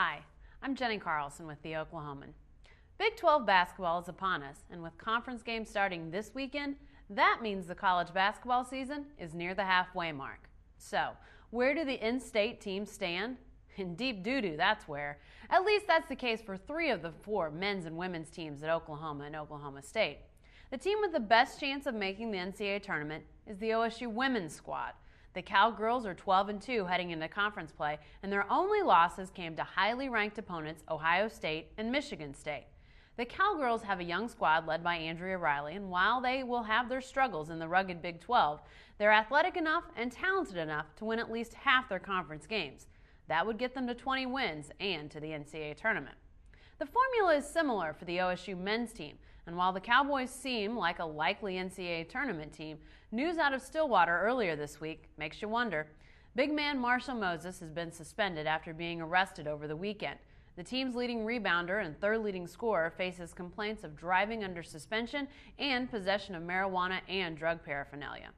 Hi, I'm Jenny Carlson with The Oklahoman. Big 12 basketball is upon us, and with conference games starting this weekend, that means the college basketball season is near the halfway mark. So, where do the in-state teams stand? In deep doo-doo, that's where. At least that's the case for 3 of the 4 men's and women's teams at Oklahoma and Oklahoma State. The team with the best chance of making the NCAA tournament is the OSU women's squad. The Cowgirls are 12-2 heading into conference play, and their only losses came to highly ranked opponents Ohio State and Michigan State. The Cowgirls have a young squad led by Andrea Riley, and while they will have their struggles in the rugged Big 12, they're athletic enough and talented enough to win at least half their conference games. That would get them to 20 wins and to the NCAA tournament. The formula is similar for the OSU men's team, and while the Cowboys seem like a likely NCAA tournament team, news out of Stillwater earlier this week makes you wonder. Big man Marshall Moses has been suspended after being arrested over the weekend. The team's leading rebounder and third leading scorer faces complaints of driving under suspension and possession of marijuana and drug paraphernalia.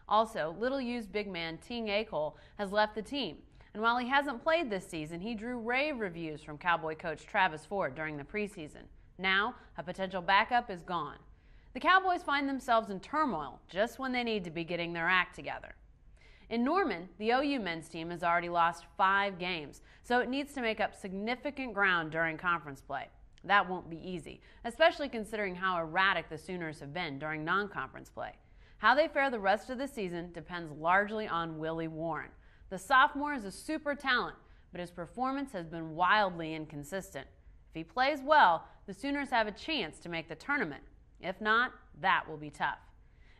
Also, little-used big man Ting Acole has left the team, and while he hasn't played this season, he drew rave reviews from Cowboy coach Travis Ford during the preseason. Now, a potential backup is gone. The Cowboys find themselves in turmoil just when they need to be getting their act together. In Norman, the OU men's team has already lost 5 games, so it needs to make up significant ground during conference play. That won't be easy, especially considering how erratic the Sooners have been during non-conference play. How they fare the rest of the season depends largely on Willie Warren. The sophomore is a super talent, but his performance has been wildly inconsistent. If he plays well, the Sooners have a chance to make the tournament. If not, that will be tough.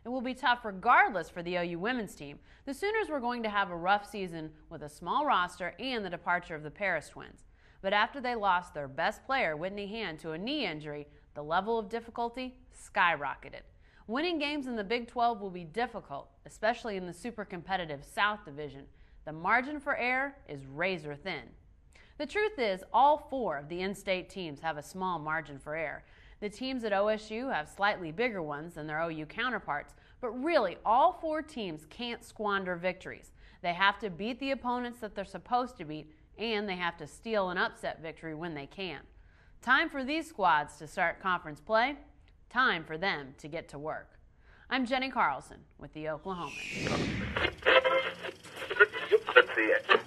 It will be tough regardless for the OU women's team. The Sooners were going to have a rough season with a small roster and the departure of the Paris twins. But after they lost their best player, Whitney Hand, to a knee injury, the level of difficulty skyrocketed. Winning games in the Big 12 will be difficult, especially in the super competitive South Division. The margin for error is razor thin. The truth is, all 4 of the in-state teams have a small margin for error. The teams at OSU have slightly bigger ones than their OU counterparts, but really all 4 teams can't squander victories. They have to beat the opponents that they're supposed to beat, and they have to steal an upset victory when they can. Time for these squads to start conference play. Time for them to get to work. I'm Jenny Carlson with The Oklahoman. Let's see it.